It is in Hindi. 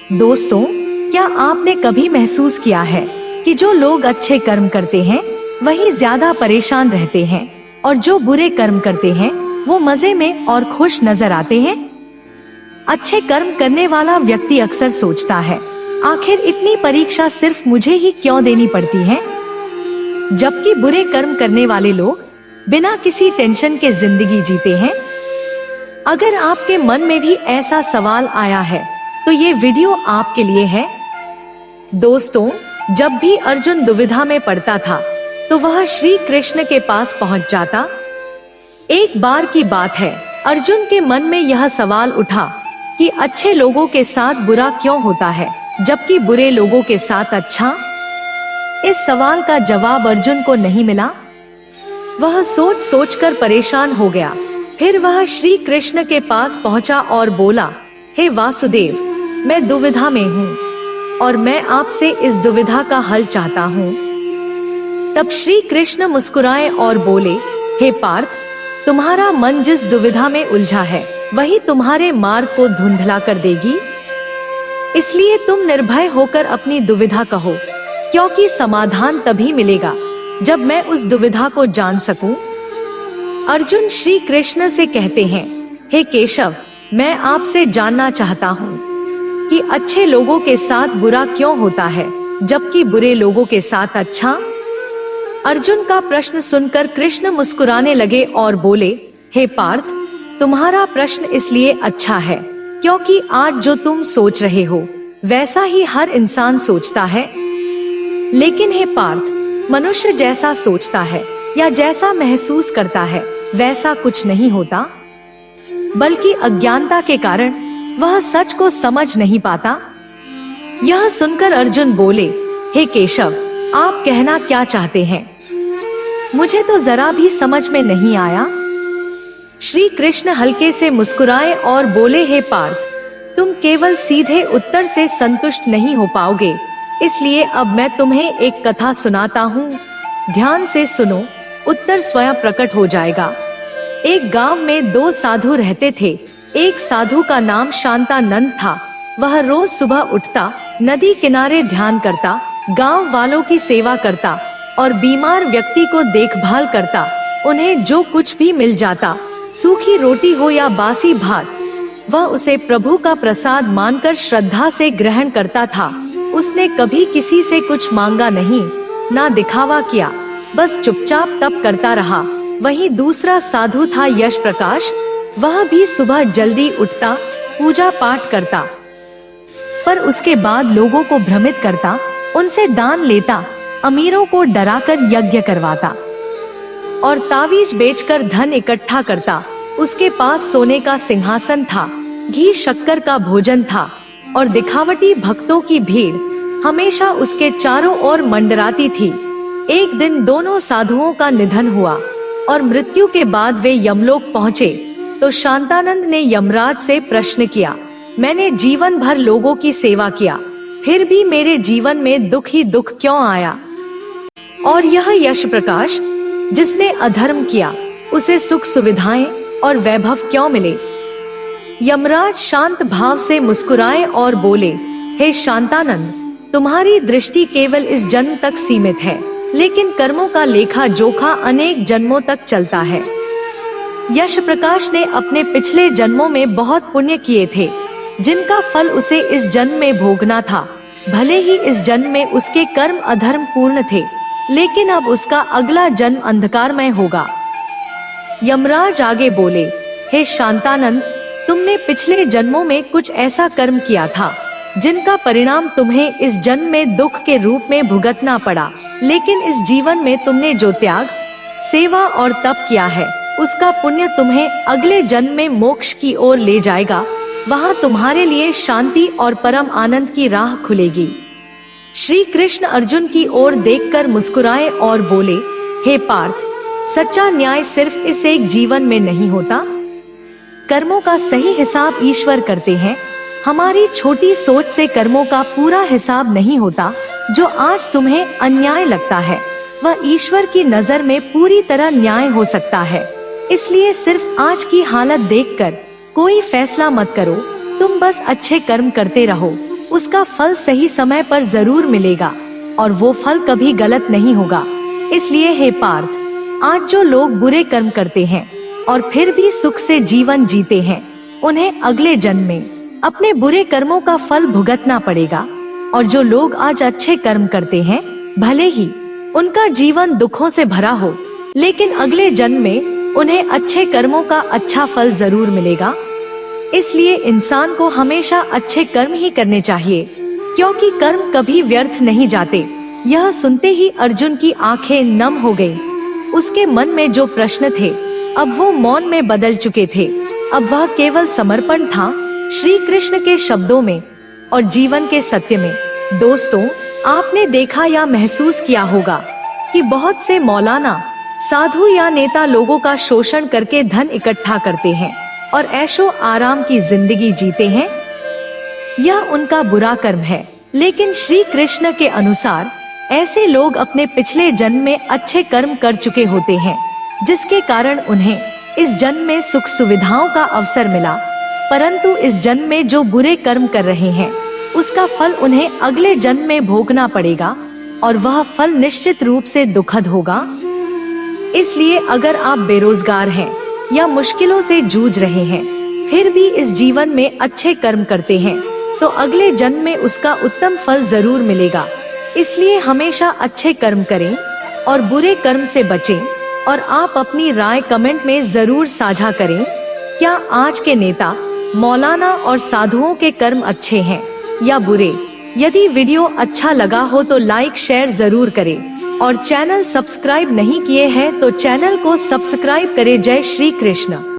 दोस्तों, क्या आपने कभी महसूस किया है कि जो लोग अच्छे कर्म करते हैं वही ज्यादा परेशान रहते हैं और जो बुरे कर्म करते हैं वो मजे में और खुश नजर आते हैं। अच्छे कर्म करने वाला व्यक्ति अक्सर सोचता है, आखिर इतनी परीक्षा सिर्फ मुझे ही क्यों देनी पड़ती है, जबकि बुरे कर्म करने वाले लोग बिना किसी टेंशन के जिंदगी जीते हैं। अगर आपके मन में भी ऐसा सवाल आया है तो ये वीडियो आपके लिए है। दोस्तों, जब भी अर्जुन दुविधा में पड़ता था तो वह श्री कृष्ण के पास पहुंच जाता। एक बार की बात है, अर्जुन के मन में यह सवाल उठा कि अच्छे लोगों के साथ बुरा क्यों होता है जबकि बुरे लोगों के साथ अच्छा। इस सवाल का जवाब अर्जुन को नहीं मिला। वह सोच सोचकर परेशान हो गया। फिर वह श्री कृष्ण के पास पहुंचा और बोला, हे वासुदेव, मैं दुविधा में हूँ और मैं आपसे इस दुविधा का हल चाहता हूँ। तब श्री कृष्ण मुस्कुराए और बोले, हे पार्थ, तुम्हारा मन जिस दुविधा में उलझा है वही तुम्हारे मार्ग को धुंधला कर देगी। इसलिए तुम निर्भय होकर अपनी दुविधा कहो, क्योंकि समाधान तभी मिलेगा जब मैं उस दुविधा को जान सकूं। अर्जुन श्री कृष्ण से कहते हैं, हे केशव, मैं आपसे जानना चाहता हूँ कि अच्छे लोगों के साथ बुरा क्यों होता है जबकि बुरे लोगों के साथ अच्छा। अर्जुन का प्रश्न सुनकर कृष्ण मुस्कुराने लगे और बोले, हे पार्थ, तुम्हारा प्रश्न इसलिए अच्छा है क्योंकि आज जो तुम सोच रहे हो वैसा ही हर इंसान सोचता है। लेकिन हे पार्थ, मनुष्य जैसा सोचता है या जैसा महसूस करता है वैसा कुछ नहीं होता, बल्कि अज्ञानता के कारण वह सच को समझ नहीं पाता। यह सुनकर अर्जुन बोले, हे केशव, आप कहना क्या चाहते हैं? मुझे तो जरा भी समझ में नहीं आया। श्री कृष्ण हल्के से मुस्कुराए और बोले, हे पार्थ, तुम केवल सीधे उत्तर से संतुष्ट नहीं हो पाओगे, इसलिए अब मैं तुम्हें एक कथा सुनाता हूँ। ध्यान से सुनो, उत्तर स्वयं प्रकट हो जाएगा। एक गांव में दो साधु रहते थे। एक साधु का नाम शांतानंद था। वह रोज सुबह उठता, नदी किनारे ध्यान करता, गांव वालों की सेवा करता और बीमार व्यक्ति को देखभाल करता। उन्हें जो कुछ भी मिल जाता, सूखी रोटी हो या बासी भात, वह उसे प्रभु का प्रसाद मानकर श्रद्धा से ग्रहण करता था। उसने कभी किसी से कुछ मांगा नहीं, ना दिखावा किया, बस चुपचाप तप करता रहा। वहीं दूसरा साधु था यश प्रकाश। वह भी सुबह जल्दी उठता, पूजा पाठ करता, पर उसके बाद लोगों को भ्रमित करता, उनसे दान लेता, अमीरों को डराकर यज्ञ करवाता और तावीज बेचकर धन इकट्ठा करता। उसके पास सोने का सिंहासन था, घी शक्कर का भोजन था और दिखावटी भक्तों की भीड़ हमेशा उसके चारों ओर मंडराती थी। एक दिन दोनों साधुओं का निधन हुआ और मृत्यु के बाद वे यमलोक पहुँचे तो शांतानंद ने यमराज से प्रश्न किया, मैंने जीवन भर लोगों की सेवा किया, फिर भी मेरे जीवन में दुख ही दुख क्यों आया? और यह यश प्रकाश, जिसने अधर्म किया, उसे सुख सुविधाएं और वैभव क्यों मिले? यमराज शांत भाव से मुस्कुराए और बोले, हे शांतानंद, तुम्हारी दृष्टि केवल इस जन्म तक सीमित है, लेकिन कर्मों का लेखा जोखा अनेक जन्मों तक चलता है। यश प्रकाश ने अपने पिछले जन्मों में बहुत पुण्य किए थे, जिनका फल उसे इस जन्म में भोगना था। भले ही इस जन्म में उसके कर्म अधर्म पूर्ण थे, लेकिन अब उसका अगला जन्म अंधकारमय होगा। यमराज आगे बोले, हे शांतानंद, तुमने पिछले जन्मों में कुछ ऐसा कर्म किया था जिनका परिणाम तुम्हें इस जन्म में दुख के रूप में भुगतना पड़ा, लेकिन इस जीवन में तुमने जो त्याग, सेवा और तप किया है, उसका पुण्य तुम्हें अगले जन्म में मोक्ष की ओर ले जाएगा। वहाँ तुम्हारे लिए शांति और परम आनंद की राह खुलेगी। श्री कृष्ण अर्जुन की ओर देखकर मुस्कुराए और बोले, हे पार्थ, सच्चा न्याय सिर्फ इस एक जीवन में नहीं होता। कर्मों का सही हिसाब ईश्वर करते हैं। हमारी छोटी सोच से कर्मों का पूरा हिसाब नहीं होता। जो आज तुम्हें अन्याय लगता है वह ईश्वर की नजर में पूरी तरह न्याय हो सकता है। इसलिए सिर्फ आज की हालत देखकर कोई फैसला मत करो, तुम बस अच्छे कर्म करते रहो, उसका फल सही समय पर जरूर मिलेगा और वो फल कभी गलत नहीं होगा। इसलिए हे पार्थ, आज जो लोग बुरे कर्म करते हैं और फिर भी सुख से जीवन जीते हैं, उन्हें अगले जन्म में अपने बुरे कर्मों का फल भुगतना पड़ेगा। और जो लोग आज अच्छे कर्म करते हैं, भले ही उनका जीवन दुखों से भरा हो, लेकिन अगले जन्म में उन्हें अच्छे कर्मों का अच्छा फल जरूर मिलेगा। इसलिए इंसान को हमेशा अच्छे कर्म ही करने चाहिए, क्योंकि कर्म कभी व्यर्थ नहीं जाते। यह सुनते ही अर्जुन की आंखें नम हो गईं। उसके मन में जो प्रश्न थे, अब वो मौन में बदल चुके थे। अब वह केवल समर्पण था श्री कृष्ण के शब्दों में और जीवन के सत्य में। दोस्तों, आपने देखा या महसूस किया होगा कि बहुत से मौलाना, साधु या नेता लोगों का शोषण करके धन इकट्ठा करते हैं और ऐशो आराम की जिंदगी जीते हैं। यह उनका बुरा कर्म है, लेकिन श्री कृष्ण के अनुसार ऐसे लोग अपने पिछले जन्म में अच्छे कर्म कर चुके होते हैं, जिसके कारण उन्हें इस जन्म में सुख सुविधाओं का अवसर मिला। परंतु इस जन्म में जो बुरे कर्म कर रहे हैं, उसका फल उन्हें अगले जन्म में भोगना पड़ेगा और वह फल निश्चित रूप से दुखद होगा। इसलिए अगर आप बेरोजगार हैं या मुश्किलों से जूझ रहे हैं, फिर भी इस जीवन में अच्छे कर्म करते हैं, तो अगले जन्म में उसका उत्तम फल जरूर मिलेगा। इसलिए हमेशा अच्छे कर्म करें और बुरे कर्म से बचें। और आप अपनी राय कमेंट में जरूर साझा करें। क्या आज के नेता, मौलाना और साधुओं के कर्म अच्छे हैं या बुरे? यदि वीडियो अच्छा लगा हो तो लाइक शेयर जरूर करें और चैनल सब्सक्राइब नहीं किए हैं तो चैनल को सब्सक्राइब करें। जय श्री कृष्ण।